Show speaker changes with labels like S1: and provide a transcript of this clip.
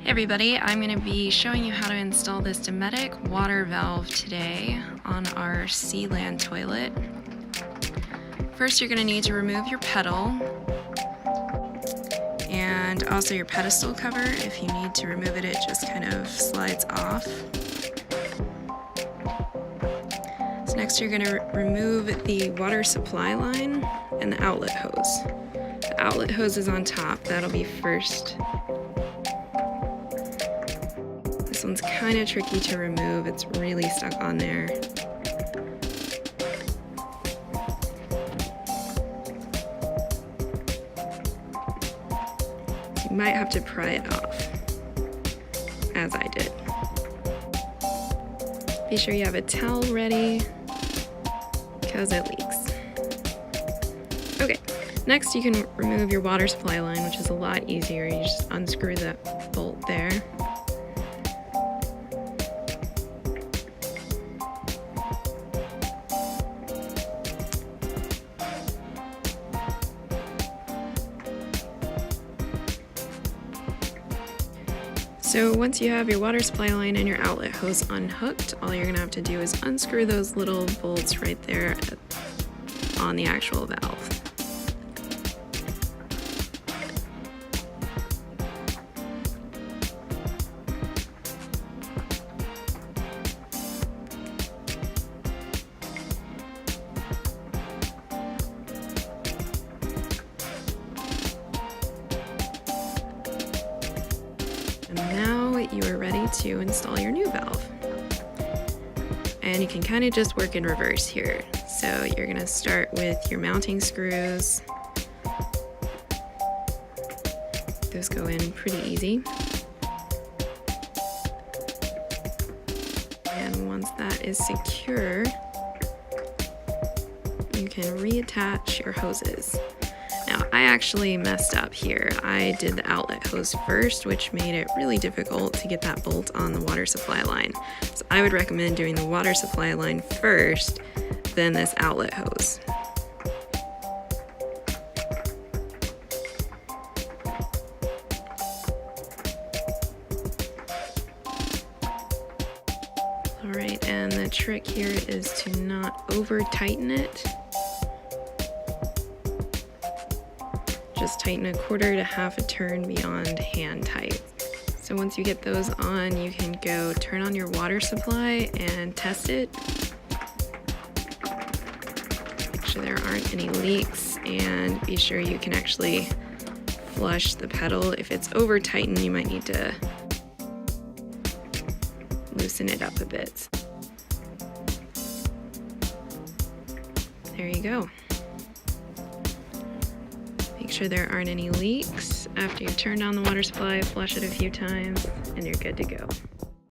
S1: Hey everybody, I'm going to be showing you how to install this Dometic water valve today on our Sealand toilet. First you're going to need to remove your pedal and also your pedestal cover. If you need to remove it, it just kind of slides off. So next you're going to remove the water supply line and the outlet hose. The outlet hose is on top, that'll be first. This one's kind of tricky to remove, it's really stuck on there. You might have to pry it off, as I did. Be sure you have a towel ready, because it leaks. Okay, next you can remove your water supply line, which is a lot easier. You just unscrew the bolt there. So once you have your water supply line and your outlet hose unhooked, all you're going to have to do is unscrew those little bolts right there on the actual valve. And now you are ready to install your new valve. And you can kind of just work in reverse here. So you're going to start with your mounting screws. Those go in pretty easy. And once that is secure, you can reattach your hoses. Now, I actually messed up here. I did the outlet hose first, which made it really difficult to get that bolt on the water supply line. So I would recommend doing the water supply line first, then this outlet hose. All right, and the trick here is to not over tighten it. Just tighten a quarter to half a turn beyond hand tight. So once you get those on, you can go turn on your water supply and test it. Make sure there aren't any leaks and be sure you can actually flush the pedal. If it's over tightened, you might need to loosen it up a bit. There you go. Make sure there aren't any leaks. After you've turned on the water supply, flush it a few times, and you're good to go.